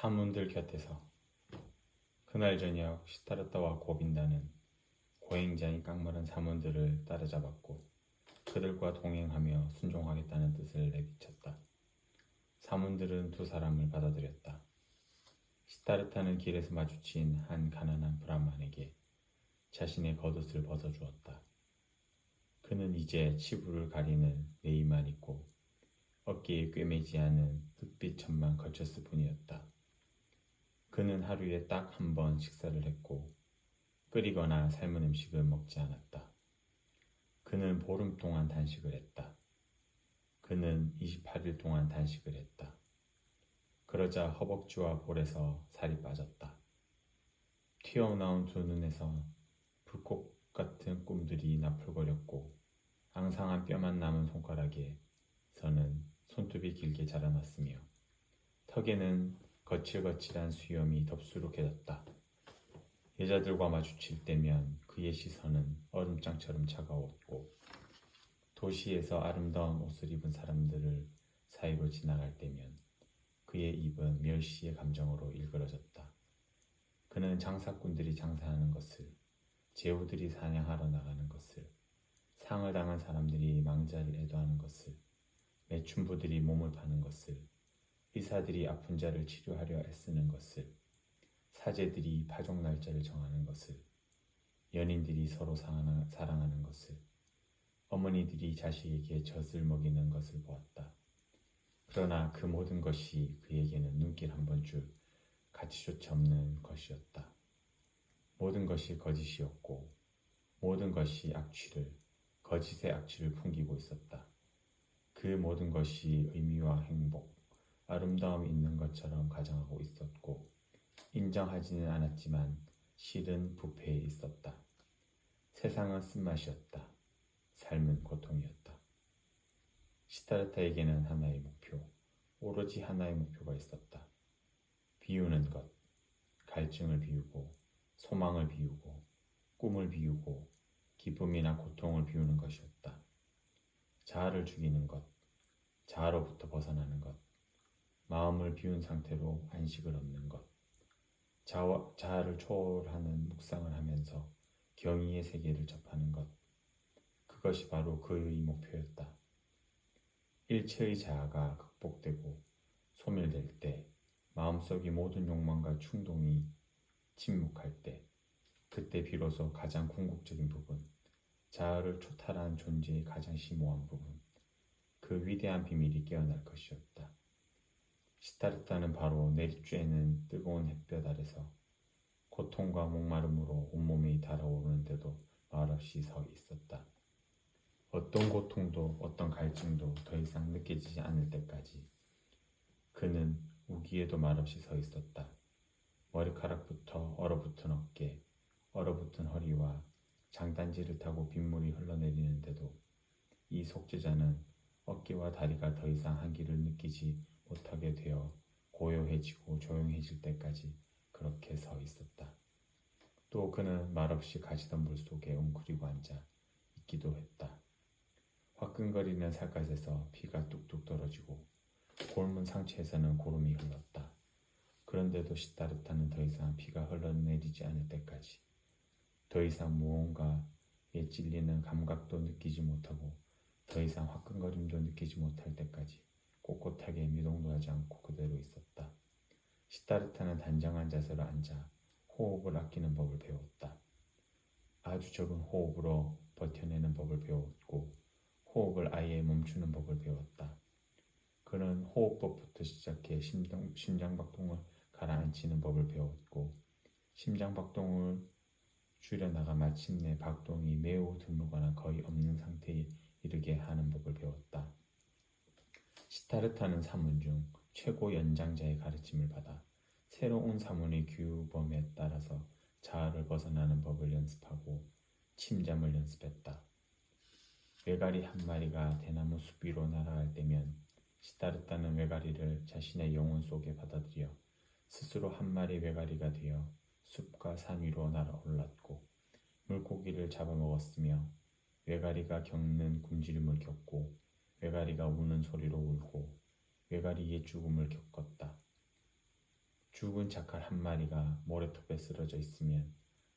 사문들 곁에서 그날 저녁 시타르타와 고빈다는 고행자인 깡마른 사문들을 따라잡았고 그들과 동행하며 순종하겠다는 뜻을 내비쳤다. 사문들은 두 사람을 받아들였다. 시타르타는 길에서 마주친 한 가난한 브라만에게 자신의 겉옷을 벗어주었다. 그는 이제 치부를 가리는 레이만 입고 어깨에 꿰매지 않은 흑빛 천만 걸쳤을 뿐이었다. 그는 하루에 딱 한 번 식사를 했고 끓이거나 삶은 음식을 먹지 않았다. 그는 보름 동안 단식을 했다. 그는 28일 동안 단식을 했다. 그러자 허벅지와 볼에서 살이 빠졌다. 튀어나온 두 눈에서 불꽃 같은 꿈들이 나풀거렸고 앙상한 뼈만 남은 손가락에서는 손톱이 길게 자라났으며 턱에는 거칠거칠한 수염이 덥수룩해졌다. 여자들과 마주칠 때면 그의 시선은 얼음장처럼 차가웠고 도시에서 아름다운 옷을 입은 사람들을 사이로 지나갈 때면 그의 입은 멸시의 감정으로 일그러졌다. 그는 장사꾼들이 장사하는 것을, 제후들이 사냥하러 나가는 것을, 상을 당한 사람들이 망자를 애도하는 것을, 매춘부들이 몸을 파는 것을, 의사들이 아픈 자를 치료하려 애쓰는 것을, 사제들이 파종 날짜를 정하는 것을, 연인들이 서로 사랑하는 것을, 어머니들이 자식에게 젖을 먹이는 것을 보았다. 그러나 그 모든 것이 그에게는 눈길 한 번 줄 가치조차 없는 것이었다. 모든 것이 거짓이었고 모든 것이 거짓의 악취를 풍기고 있었다. 그 모든 것이 의미와 행복, 아름다움이 있는 것처럼 가정하고 있었고 인정하지는 않았지만 실은 부패해 있었다. 세상은 쓴맛이었다. 삶은 고통이었다. 시타르타에게는 하나의 목표, 오로지 하나의 목표가 있었다. 비우는 것, 갈증을 비우고 소망을 비우고 꿈을 비우고 기쁨이나 고통을 비우는 것이었다. 자아를 죽이는 것, 자아로부터 벗어나는 것, 마음을 비운 상태로 안식을 얻는 것, 자아를 초월하는 묵상을 하면서 경의의 세계를 접하는 것, 그것이 바로 그의 목표였다. 일체의 자아가 극복되고 소멸될 때, 마음속의 모든 욕망과 충동이 침묵할 때, 그때 비로소 가장 궁극적인 부분, 자아를 초탈한 존재의 가장 심오한 부분, 그 위대한 비밀이 깨어날 것이었다. 시타르타는 바로 내리쬐는 뜨거운 햇볕 아래서 고통과 목마름으로 온몸이 달아오르는데도 말없이 서 있었다. 어떤 고통도 어떤 갈증도 더 이상 느껴지지 않을 때까지 그는 우기에도 말없이 서 있었다. 머리카락부터 얼어붙은 어깨, 얼어붙은 허리와 장단지를 타고 빗물이 흘러내리는데도 이 속죄자는 어깨와 다리가 더 이상 한기를 느끼지 못하게 되어 고요해지고 조용해질 때까지 그렇게 서 있었다. 또 그는 말없이 가시던 물 속에 웅크리고 앉아 있기도 했다. 화끈거리는 살갗에서 피가 뚝뚝 떨어지고 곪은 상체에서는 고름이 흘렀다. 그런데도 시타르타는 더 이상 피가 흘러내리지 않을 때까지, 더 이상 무언가에 찔리는 감각도 느끼지 못하고 더 이상 화끈거림도 느끼지 못할 때까지 꼿꼿하게 미동도하지 않고 그대로 있었다. 시타르타는 단정한 자세로 앉아 호흡을 아끼는 법을 배웠다. 아주 적은 호흡으로 버텨내는 법을 배웠고 호흡을 아예 멈추는 법을 배웠다. 그는 호흡법부터 시작해 심장박동을 가라앉히는 법을 배웠고 심장박동을 줄여나가 마침내 박동이 매우 드물거나 거의 없는 상태에 이르게 하는 법을 배웠다. 시타르타는 사문 중 최고 연장자의 가르침을 받아 새로운 사문의 규범에 따라서 자아를 벗어나는 법을 연습하고 침잠을 연습했다. 외가리 한 마리가 대나무 숲 위로 날아갈 때면 시타르타는 외가리를 자신의 영혼 속에 받아들여 스스로 한 마리 외가리가 되어 숲과 산 위로 날아올랐고 물고기를 잡아먹었으며 외가리가 겪는 굶주림을 겪고 외가리가 우는 소리로 울고 외가리의 죽음을 겪었다. 죽은 자칼 한 마리가 모래톱에 쓰러져 있으면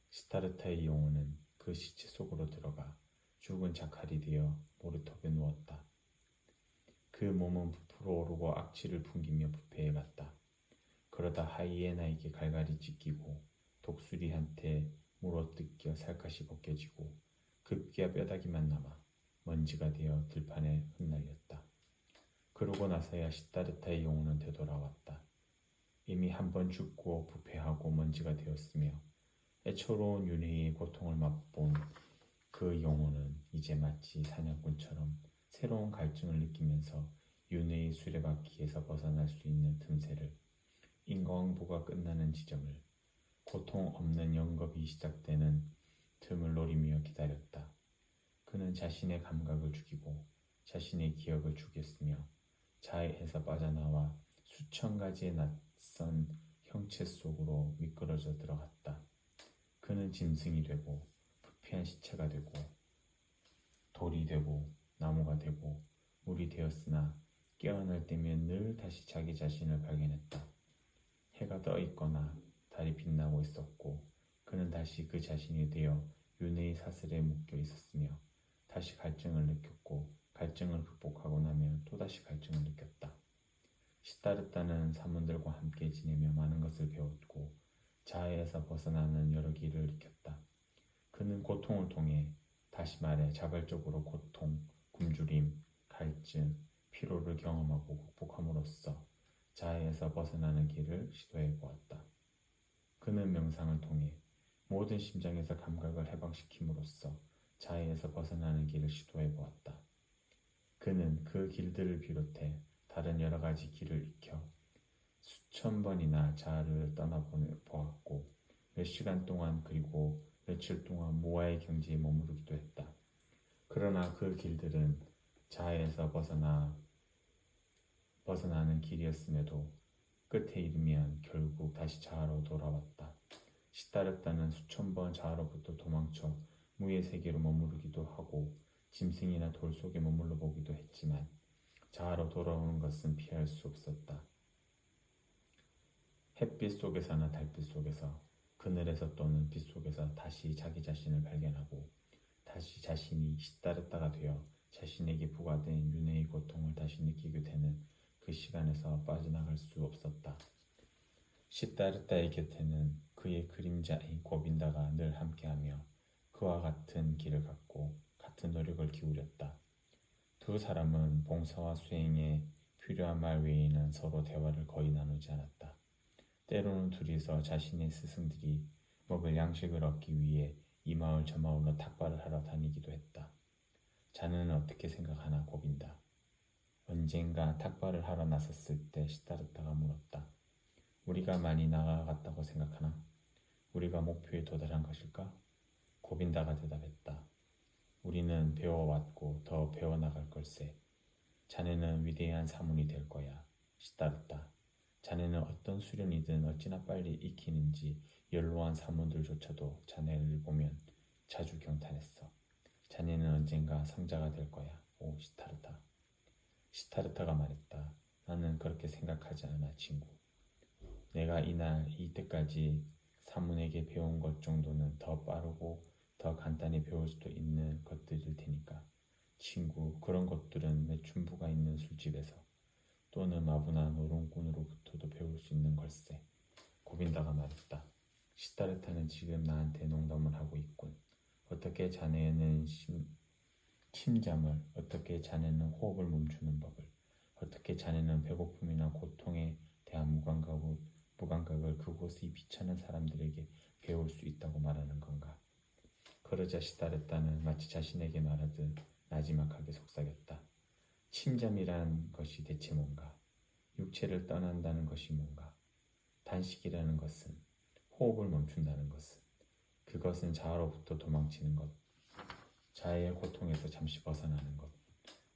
시타르타의 영혼은 그 시체 속으로 들어가 죽은 자칼이 되어 모래톱에 누웠다. 그 몸은 부풀어 오르고 악취를 풍기며 부패해 갔다. 그러다 하이에나에게 갈갈이 찢기고 독수리한테 물어뜯겨 살갗이 벗겨지고 급기야 뼈다귀만 남아 먼지가 되어 들판에 흩날렸다. 그러고 나서야 시타르타의 영혼은 되돌아왔다. 이미 한 번 죽고 부패하고 먼지가 되었으며 애처로운 윤회의 고통을 맛본 그 영혼은 이제 마치 사냥꾼처럼 새로운 갈증을 느끼면서 윤회의 수레바퀴에서 벗어날 수 있는 틈새를, 인과응보가 끝나는 지점을, 고통 없는 영겁이 시작되는 틈을 노리며 기다렸다. 그는 자신의 감각을 죽이고 자신의 기억을 죽였으며 자해에서 빠져나와 수천 가지의 낯선 형체 속으로 미끄러져 들어갔다. 그는 짐승이 되고 부패한 시체가 되고 돌이 되고 나무가 되고 물이 되었으나 깨어날 때면 늘 다시 자기 자신을 발견했다. 해가 떠 있거나 달이 빛나고 있었고 그는 다시 그 자신이 되어 윤회의 사슬에 묶여 있었으며 다시 갈증을 느꼈고 갈증을 극복하고 나면 또다시 갈증을 느꼈다. 시타르타는 사문들과 함께 지내며 많은 것을 배웠고 자아에서 벗어나는 여러 길을 익혔다. 그는 고통을 통해, 다시 말해 자발적으로 고통, 굶주림, 갈증, 피로를 경험하고 극복함으로써 자아에서 벗어나는 길을 시도해 보았다. 그는 명상을 통해 모든 심장에서 감각을 해방시킴으로써 자아에서 벗어나는 길을 시도해 보았다. 그는 그 길들을 비롯해 다른 여러 가지 길을 익혀 수천 번이나 자아를 떠나보았고 몇 시간 동안 그리고 며칠 동안 무아의 경지에 머무르기도 했다. 그러나 그 길들은 자아에서 벗어나는 길이었음에도 끝에 이르면 결국 다시 자아로 돌아왔다. 시타르타는 수천 번 자아로부터 도망쳐 무의 세계로 머무르기도 하고 짐승이나 돌 속에 머물러 보기도 했지만 자아로 돌아오는 것은 피할 수 없었다. 햇빛 속에서나 달빛 속에서, 그늘에서 또는 빛 속에서 다시 자기 자신을 발견하고 다시 자신이 시타르타가 되어 자신에게 부과된 윤회의 고통을 다시 느끼게 되는 그 시간에서 빠져나갈 수 없었다. 시타르타의 곁에는 그의 그림자인 고빈다가 늘 함께하며 그와 같은 길을 갖고 같은 노력을 기울였다. 두 사람은 봉사와 수행에 필요한 말 외에는 서로 대화를 거의 나누지 않았다. 때로는 둘이서 자신의 스승들이 먹을 양식을 얻기 위해 이 마을 저 마을로 탁발을 하러 다니기도 했다. 자네는 어떻게 생각하나 고빈다. 언젠가 탁발을 하러 나섰을 때 시타르타가 물었다. 우리가 많이 나아갔다고 생각하나? 우리가 목표에 도달한 것일까? 고빈다가 대답했다. 우리는 배워왔고 더 배워나갈 걸세. 자네는 위대한 사문이 될 거야. 시타르타. 자네는 어떤 수련이든 어찌나 빨리 익히는지 연로한 사문들조차도 자네를 보면 자주 경탄했어. 자네는 언젠가 성자가 될 거야. 오 시타르타. 시타르타가 말했다. 나는 그렇게 생각하지 않아 친구. 내가 이때까지 사문에게 배운 것 정도는 더 빠르고 더 간단히 배울 수도 있는 것들일 테니까. 친구, 그런 것들은 매춘부가 있는 술집에서 또는 마부나 노름꾼으로부터도 배울 수 있는 걸세. 고빈다가 말했다. 시타르타는 지금 나한테 농담을 하고 있군. 어떻게 자네는 침잠을, 어떻게 자네는 호흡을 멈추는 법을, 어떻게 자네는 배고픔이나 고통에 대한 무감각을 그곳의 비천한 사람들에게 배울 수 있다고 말하는 건가? 그러자 시타르타는 마치 자신에게 말하듯 나지막하게 속삭였다. 침잠이란 것이 대체 뭔가? 육체를 떠난다는 것이 뭔가? 단식이라는 것은, 호흡을 멈춘다는 것은, 그것은 자아로부터 도망치는 것, 자아의 고통에서 잠시 벗어나는 것,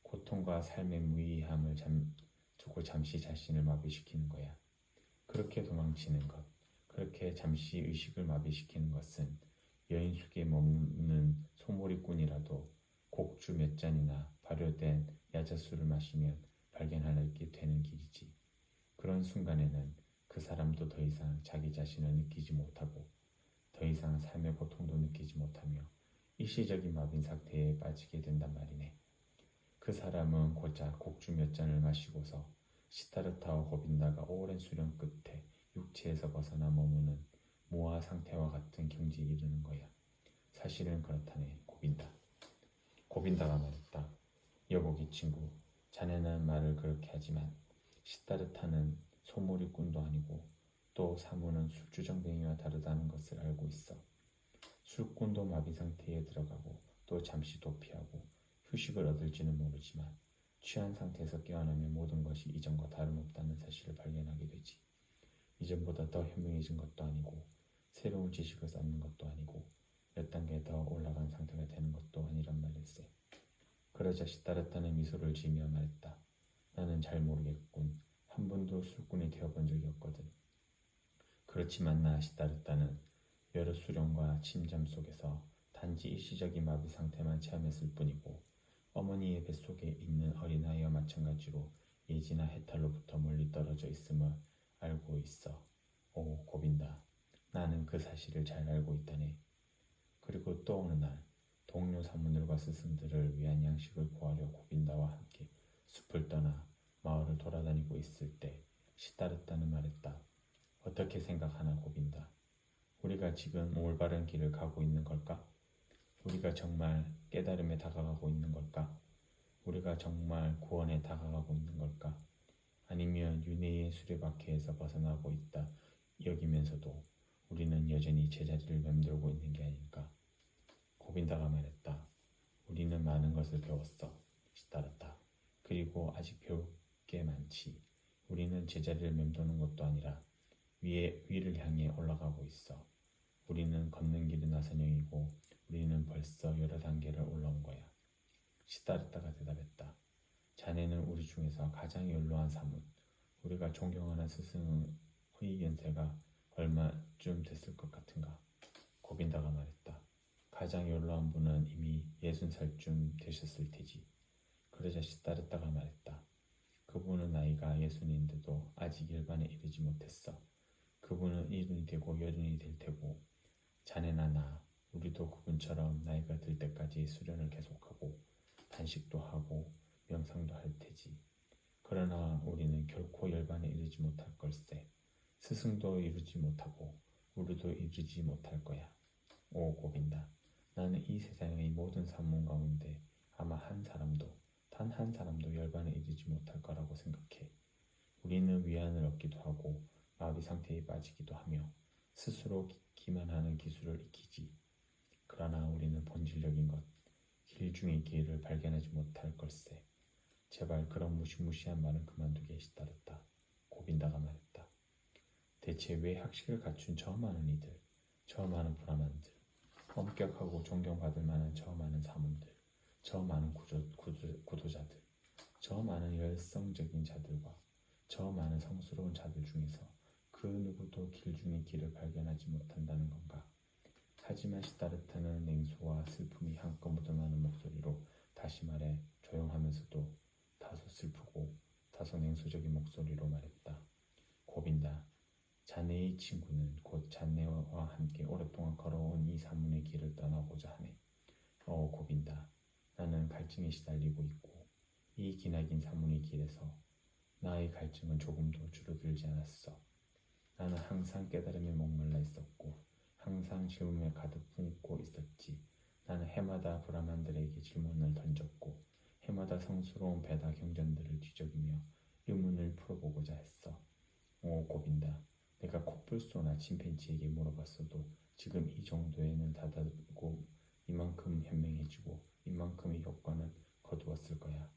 고통과 삶의 무의함을 두고 잠시 자신을 마비시키는 거야. 그렇게 도망치는 것, 그렇게 잠시 의식을 마비시키는 것은 여인숙에 머무는 소몰이꾼이라도 곡주 몇 잔이나 발효된 야자술을 마시면 발견하게 되는 길이지. 그런 순간에는 그 사람도 더 이상 자기 자신을 느끼지 못하고 더 이상 삶의 고통도 느끼지 못하며 일시적인 마빈 상태에 빠지게 된단 말이네. 그 사람은 고작 곡주 몇 잔을 마시고서 시타르타와 고빈다가 오랜 수련 끝에 육체에서 벗어나 머무는 무아 상태와 같은 경지에 이르는 거야. 사실은 그렇다네. 고빈다가 말했다. 여보기 친구, 자네는 말을 그렇게 하지만 시타르타는 소몰이꾼도 아니고 또 사무는 술주정뱅이와 다르다는 것을 알고 있어. 술꾼도 마비 상태에 들어가고 또 잠시 도피하고 휴식을 얻을지는 모르지만 취한 상태에서 깨어나면 모든 것이 이전과 다름없다는 사실을 발견하게 되지. 이전보다 더 현명해진 것도 아니고 새로운 지식을 쌓는 것도 아니고 몇 단계 더 올라간 상태가 되는 것도 아니란 말일세. 그러자 시타르타는 미소를 지으며 말했다. 나는 잘 모르겠군. 한 번도 술꾼이 되어본 적이 없거든. 그렇지만 나 시타르타는 여러 수련과 침잠 속에서 단지 일시적인 마비 상태만 체험했을 뿐이고 어머니의 뱃속에 있는 어린아이와 마찬가지로 예지나 해탈로부터 멀리 떨어져 있음을 알고 있어. 오, 고빈다. 나는 그 사실을 잘 알고 있다네. 그리고 또 어느 날 동료 사모들과 스승들을 위한 양식을 구하려 고빈다와 함께 숲을 떠나 마을을 돌아다니고 있을 때 시타르타는 말했다. 어떻게 생각하나 고빈다. 우리가 지금 올바른 길을 가고 있는 걸까? 우리가 정말 깨달음에 다가가고 있는 걸까? 우리가 정말 구원에 다가가고 있는 걸까? 아니면 윤회의 수레바퀴에서 벗어나고 있다 여기면서도 우리는 여전히 제자리를 맴돌고 있는 게 아닐까? 고빈다가 말했다. 우리는 많은 것을 배웠어. 시타르타. 그리고 아직 배울 게 많지. 우리는 제자리를 맴도는 것도 아니라 위를 향해 올라가고 있어. 우리는 걷는 길은 나선형이고 우리는 벌써 여러 단계를 올라온 거야. 시타르타가 대답했다. 자네는 우리 중에서 가장 연로한 사문. 우리가 존경하는 스승의 연세가 얼마쯤 됐을 것 같은가? 고빈다가 말했다. 가장 연로한 분은 이미 60살쯤 되셨을 테지. 그러자 시타르타가 말했다. 그분은 나이가 60인데도 아직 일반에 이르지 못했어. 그분은 70이 되고 80이 될 테고 자네나 나 우리도 그분처럼 나이가 들 때까지 수련을 계속하고 단식도 하고 명상도 할 테지. 그러나 우리는 결코 열반에 이르지 못할 걸세. 스승도 이루지 못하고 우리도 이루지 못할 거야. 오 고빈다. 나는 이 세상의 모든 산문 가운데 아마 단 한 사람도 열반에 이르지 못할 거라고 생각해. 우리는 위안을 얻기도 하고 마비 상태에 빠지기도 하며 스스로 기만하는 기술을 익히지. 그러나 우리는 본질적인 것, 길 중의 길을 발견하지 못할 걸세. 제발 그런 무시무시한 말은 그만두게 시다렸다. 고빈다가 말했다. 대체 왜 학식을 갖춘 저 많은 이들, 저 많은 브라만들, 엄격하고 존경받을 만한 저 많은 사문들, 저 많은 구도자들, 저 많은 열성적인 자들과 저 많은 성스러운 자들 중에서 그 누구도 길 중의 길을 발견하지 못한다는 건가? 하지만 시타르타는 냉소와 슬픔이 한껏 묻어나는 목소리로 다시 말해 조용하면서도 다소 슬프고 다소 냉소적인 목소리로 말했다. 고빈다. 자네의 친구는 곧 자네와 함께 오랫동안 걸어온 이 사문의 길을 떠나고자 하네. 고빈다. 나는 갈증에 시달리고 있고 이 기나긴 사문의 길에서 나의 갈증은 조금도 줄어들지 않았어. 나는 항상 깨달음에 목말라 있었고 항상 질문에 가득 품고 있었지. 나는 해마다 브라만들에게 질문을 던졌고 해마다 성스러운 배다 경전들을 뒤적이며 의문을 풀어보고자 했어. 오 고빈다. 내가 코뿔소나 침팬지에게 물어봤어도 지금 이 정도에는 다다르고 이만큼 현명해지고 이만큼의 효과는 거두었을 거야.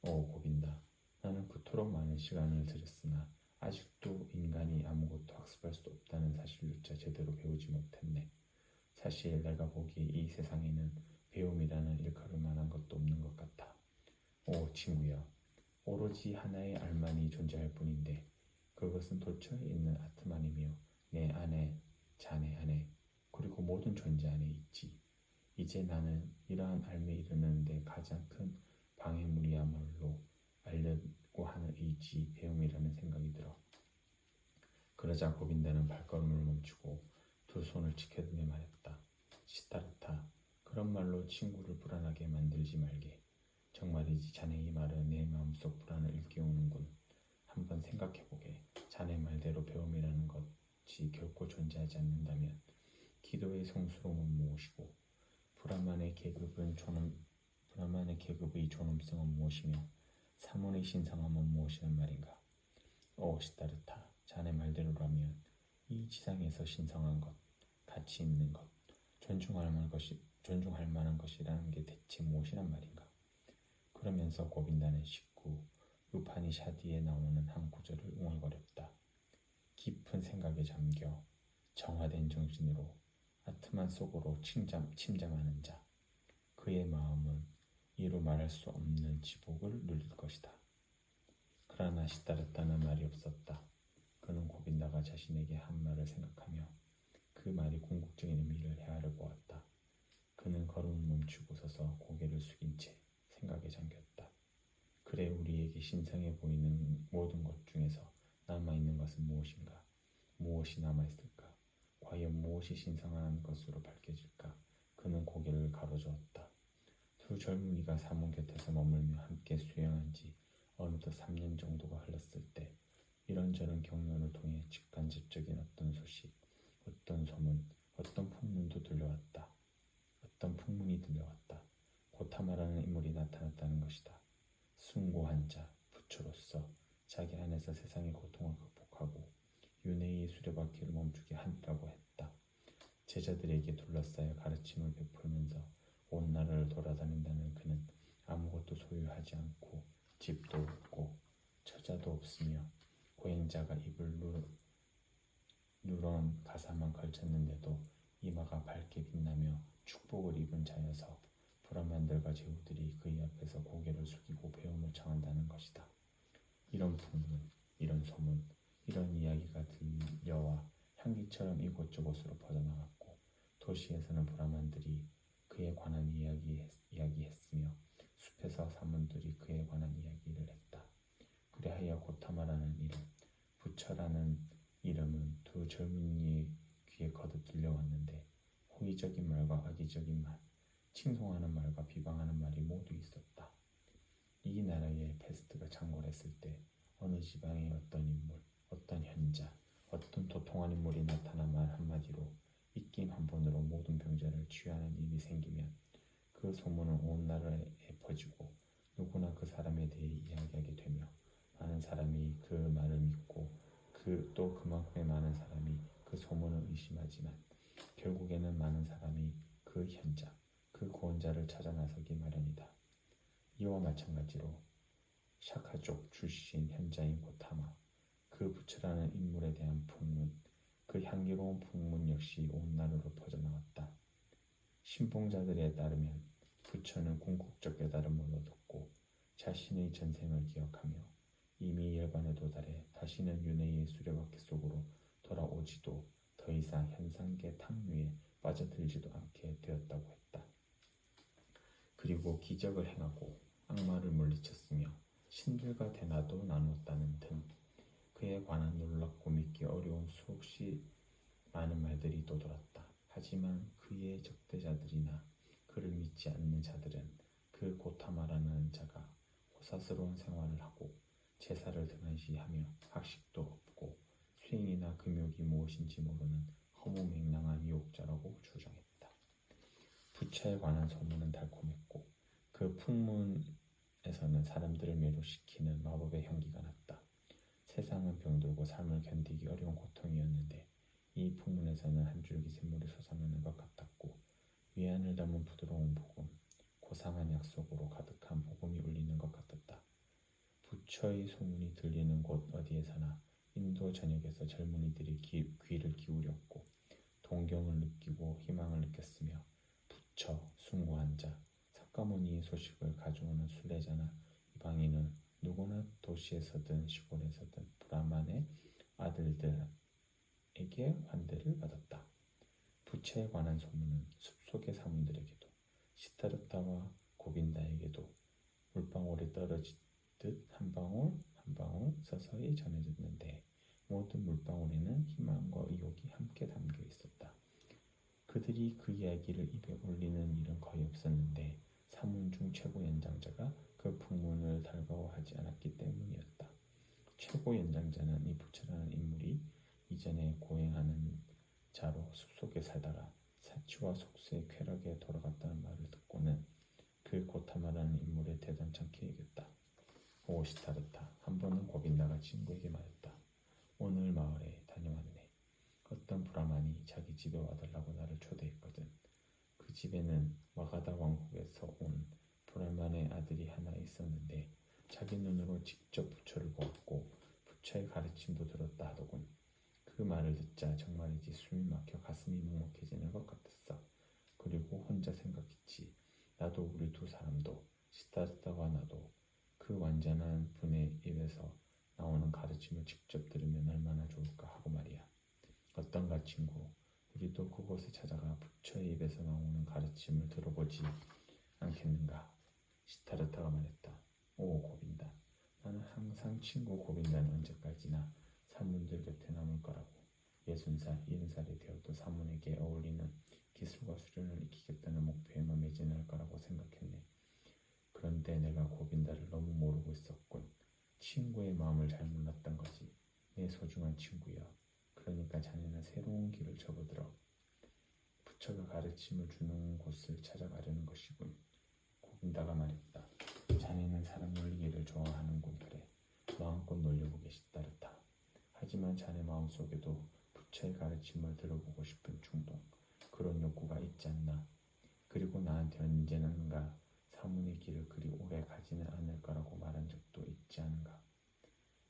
오 고빈다. 나는 그토록 많은 시간을 들였으나 아직도 인간이 아무것도 학습할 수 없다는 사실조차 제대로 배우지 못했네. 사실 내가 보기에 이 세상에는 배움이라는 일컬을만한 것도 없는 것 같아. 오 친구여. 오로지 하나의 알만이 존재할 뿐인데 그것은 도처에 있는 아트만이며 내 안에, 자네 안에, 그리고 모든 존재 안에 있지. 이제 나는 이러한 알에 이르는데 가장 큰 방해물이야말로 알려고 하는 의지, 배움이라는 생각이 들어. 그러자 고빈다는 발걸음을 멈추고 두 손을 치켜들며 말했다. 시타르타, 그런 말로 친구를 불안하게 만들지 말게. 정말이지 자네 이 말은 내 마음속 불안을 일깨우는군. 한번 생각해보게. 자네 말대로 배움이라는 것이 결코 존재하지 않는다면 기도의 성스러움은 무엇이고 불안만의 계급의 존엄성은 무엇이며 사문의 신성함은 무엇이란 말인가? 오 시타르타, 자네 말대로라면 이 지상에서 신성한 것, 가치 있는 것, 존중할 만한 것이라는 게 대체 무엇이란 말인가? 그러면서 고빈다는 식구 우파니샤드에 나오는 한 구절을 웅얼거렸다. 깊은 생각에 잠겨 정화된 정신으로 아트만 속으로 침잠하는 자, 그의 마음은 이루 말할 수 없는 지복을 누릴 것이다. 그러나 시타르타는 말이 없었다. 그는 고빈다가 자신에게 한 말을 생각하며 그 말이 궁극적인 의미를 헤아려 보았다. 그는 걸음을 멈추고 서서 고개를 숙인 채 생각에 잠겼다. 그래, 우리에게 신성해 보이는 모든 것 중에서 남아있는 것은 무엇인가? 무엇이 남아있을까? 과연 무엇이 신성한 것으로 밝혀질까? 그는 고개를 가로저었다. 두 젊은이가 사문 곁에서 머물며 함께 수영한 지 어느덧 3년 정도가 흘렀을 때 이런저런 경로를 통해 직간접적인 어떤 소식, 어떤 소문, 어떤 풍문이 들려왔다. 고타마라는 인물이 나타났다는 것이다. 숭고한 자, 부처로서 자기 안에서 세상의 고통을 극복하고 윤회의 수레바퀴를 멈추게 하리라고 했다. 제자들에게 둘러싸여 가르침을 베풀면서 온 나라를 돌아다닌다는 그는 아무것도 소유하지 않고 집도 없고 처자도 없으며 고행자가 입을 누런 가사만 걸쳤는데도 이마가 밝게 빛나며 축복을 입은 자여서 브라만들과 제후들이 그의 앞에서 고개를 숙이고 배움을 청한다는 것이다. 이런 풍문, 이런 소문, 이런 이야기가 들려와 향기처럼 이곳저곳으로 퍼져나갔고 도시에서는 브라만들이 그에 관한 이야기했으며 숲에서 사문들이 그에 관한 이야기를 했다. 그리하여 고타마라는 이름, 부처라는 이름은 두 젊은이의 귀에 거듭 들려왔는데 호의적인 말과 악의적인 말, 칭송하는 말과 비방하는 말이 모두 있었다. 이 나라에 패스트가 창궐했을 때 어느 지방의 어떤 인물, 어떤 현자, 어떤 도통한 인물이 나타나 말 한마디로 입김 한 번으로 모든 병자를 치유하는 일이 생기면 그 소문은 온 나라에 퍼지고 누구나 그 사람에 대해 이야기하게 되며 많은 사람이 그 말을 믿고 또 그만큼의 많은 사람이 그 소문을 의심하지만 결국에는 많은 사람이 그 현자, 그 구원자를 찾아 나서기 마련이다. 이와 마찬가지로 샤카족 출신 현자인 고타마, 그 부처라는 인물에 대한 풍문, 그 향기로운 풍문 역시 온 나라로 퍼져나갔다. 신봉자들에 따르면 부처는 궁극적 깨달음을 얻었고 자신의 전생을 기억하며 이미 열반에 도달해 다시는 윤회의 수레바퀴 속으로 돌아오지도 더 이상 현상계 탕류에 빠져들지도 않게 되었다고 했다. 그리고 기적을 행하고 악마를 물리쳤으며 신들과 대나도 나누었다는 등 그에 관한 놀랍고 믿기 어려운 수없이 많은 말들이 또 돌았다. 하지만 그의 적대자들이나 그를 믿지 않는 자들은 그 고타마라는 자가 호사스러운 생활을 하고 제사를 등한시하며 학식도 없고 수행이나 금욕이 무엇인지 모르는 허무맹랑한 유혹자라고 주장했다. 부처에 관한 소문은 달콤했고 그 풍문에서는 사람들을 매료시키는 마법의 향기가 났다. 세상은 병들고 삶을 견디기 어려운 고통이었는데 이 풍문에서는 한 줄기 샘물이 솟아나는 것 같았고 위안을 담은 부드러운 복음, 고상한 약속으로 가득한 복음이 울리는 것 같았다. 부처의 소문이 들리는 곳 어디에서나 인도 전역에서 젊은이들이 귀를 기울였고 동경을 느끼고 희망을 느꼈으며 부처, 숭고한 자, 석가모니의 소식을 가져오는 순례자나 이방인은 누구나 도시에서든 시골에서든 브라만의 아들들에게 환대를 받았다. 부처에 관한 소문은 숲속의 사문들에게도 시타르타와 고빈다에게도 물방울이 떨어지듯 한 방울 한 방울 서서히 전해졌는데 모든 물방울에는 희망과 의욕이 함께 담겨 있었다. 그들이 그 이야기를 입에 올리는 일은 거의 없었는데 사문 중 최고 연장자가 그 풍문을 달가워하지 않았기 때문이었다. 최고 연장자는 이 부처라는 인물이 이전에 고행하는 자로 숲속에 살다가 사치와 속수의 쾌락에 돌아갔다는 말을 듣고는 그 고타마라는 인물에 대단찮게 여겼다. 오 시타르타, 한 번은 고빈다가 친구에게 말했다. 오늘 마을에 다녀왔네. 어떤 브라만이 자기 집에 와달라고 나를 초대했거든. 그 집에는 마가다 왕국에서 온 브라만의 아들이 하나 있었는데 자기 눈으로 직접 부처를 보았고 부처의 가르침도 들었다 하더군. 그 말을 듣자 정말이지 숨이 막혀 가슴이 먹먹해지는 것 같았어. 그리고 혼자 생각했지. 나도 우리 두 사람도 시타르타와 나도 그 완전한 분의 입에서 나오는 가르침을 직접 들으면 얼마나 좋을까 하고 말이야. 어떤가 친구, 우리도 그곳에 찾아가 부처의 입에서 나오는 가르침을 들어보지 않겠는가? 시타르타가 말했다. 오 고빈다. 나는 항상 친구 고빈다는 언제까지나 사문들 곁에 남을 거라고. 60살, 70살이 되어도 사문에게 어울리는 기술과 수련을 익히겠다는 목표에만 매진할 거라고 생각했네. 그런데 내가 고빈다를 너무 모르고 있었군. 친구의 마음을 잘 몰랐던 거지. 내 소중한 친구여. 그러니까 자네는 새로운 길을 접어들어 부처가 가르침을 주는 곳을 찾아가려는 것이군. 고빈다가 말했다. 자네는 사람 놀리기를 좋아하는군. 그래. 마음껏 놀려보게 시다르타. 하지만 자네 마음속에도 부처의 가르침을 들어보고 싶은 충동, 그런 욕구가 있지 않나. 그리고 나한테 언제는가 사문의 길을 그리 오래 가지는 않을 거라고 말한 적도 있지 않은가.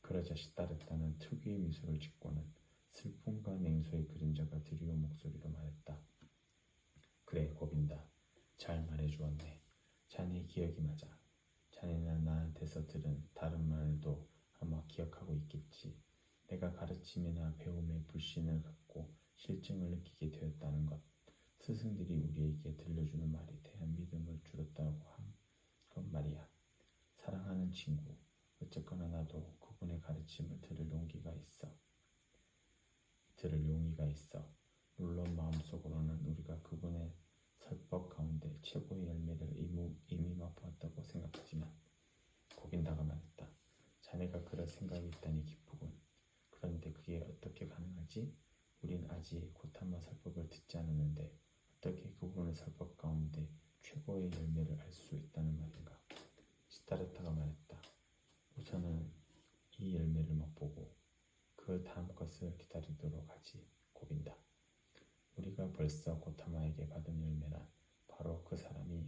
그러자 시다르타는 특유의 미소를 짓고는 슬픔과 냉소의 그림자가 드리운 목소리로 말했다. 그래 고빈다. 잘 말해주었네. 자네 기억이 맞아. 자네는 나한테서 들은 다른 말도 아마 기억하고 있겠지. 내가 가르침이나 배움에 불신을 갖고 실증을 느끼게 되었다는 것. 스승들이 우리에게 들려주는 말에 대한 믿음을 줄였다고 한 것 말이야. 사랑하는 친구, 어쨌거나 나도 그분의 가르침을 들을 용기가 있어. 물론 마음속으로는 우리가 그분의 설법 가운데 최고의 열매를 이미 맛보았다고 생각하지만 고빈다가 말했다. 자네가 그럴 생각이 있다니 기쁘군. 그런데 그게 어떻게 가능하지? 우린 아직 고타마 설법을 듣지 않았는데 어떻게 그분의 설법 가운데 최고의 열매를 알 수 있다는 말인가? 시타르타가 말했다. 우선은 이 열매를 맛보고 그 다음 것을 기다리도록 하지. 고빈다. 우리가 벌써 고타마에게 받은 열매란 바로 그 사람이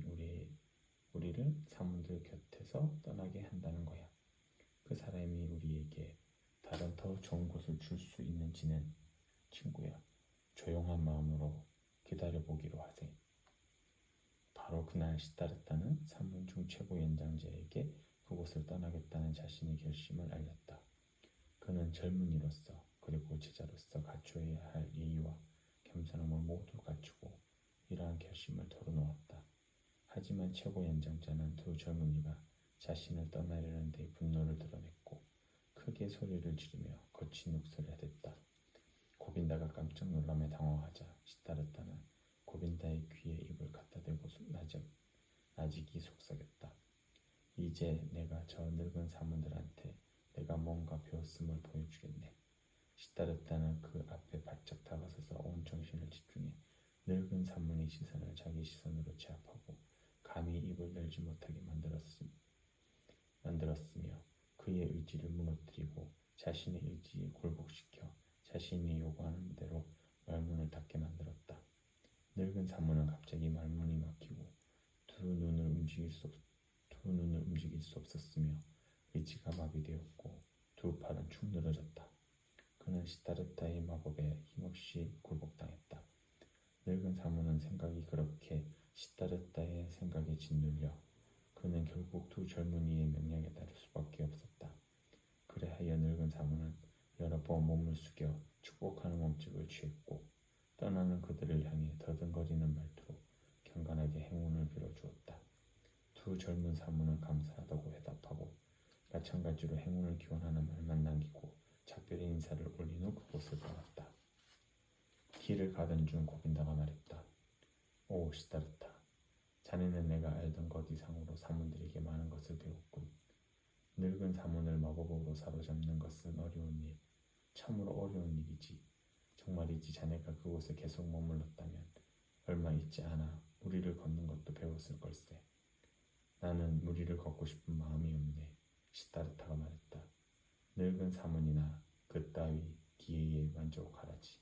우리를 사문들 곁에서 떠나게 한다는 거야. 그 사람이 우리에게 다른 더 좋은 곳을 줄 수 있는지는 친구야, 조용한 마음으로 기다려보기로 하세. 바로 그날 시타르타는 사문 중 최고 연장자에게 그곳을 떠나겠다는 자신의 결심을 알렸다. 그는 젊은이로서 그리고 제자로서 갖춰야 할 예의와 겸손함을 모두 갖추고 이러한 결심을 털어놓았다. 하지만 최고 연장자는 두 젊은이가 자신을 떠나려는 데 분노를 드러냈고 크게 소리를 지르며 거친 욕설을 했다. 고빈다가 깜짝 놀라며 당황하자 시타르타는 고빈다의 귀에 입을 갖다 대고 나직이 속삭였다. 이제 내가 저 늙은 사문들한테 내가 뭔가 배웠음을 보여주겠네. 시타르타는 그 앞에 바짝 다가서서 온 정신을 집중해 늙은 사문의 시선을 자기 시선으로 제압하고 감히 입을 열지 못하게 만들었으며 그의 의지를 무너뜨리고 자신의 의지에 굴복시켜 자신이 요구하는 대로 말문을 닫게 만들었다. 늙은 사문은 갑자기 말문이 막히고 두 눈을 움직일 수 없었으며 의지가 마비되었고 두 팔은 축 늘어졌다. 그는 시타르타의 마법에 힘없이 굴복당했다. 늙은 사문은 생각이 그렇게 시타르타의 생각에 짓눌려 그는 결국 두 젊은이의 명령에 따를 수밖에 없었다. 그래하여 늙은 사문은 여러 번 몸을 숙여 축복하는 몸짓을 취했고 떠나는 그들을 향해 더듬거리는 말투로 경건하게 행운을 빌어주었다. 두 젊은 사문은 감사하다고 해답하고 마찬가지로 행운을 기원하는 말만 남기고 작별의 인사를 올린 후 그곳을 떠났다. 길을 가던 중 고빈다가 말했다. 오, 시다르타. 자네는 내가 알던 것 이상으로 사문들에게 많은 것을 배웠군. 늙은 사문을 마법으로 사로잡는 것은 어려운 일, 참으로 어려운 일이지. 정말이지 자네가 그곳에 계속 머물렀다면 얼마 있지 않아 무리를 걷는 것도 배웠을 걸세. 나는 무리를 걷고 싶은 마음이 없네. 시다르타가 말했다. 늙은 사문이나 그따위 기회에 만족하라지.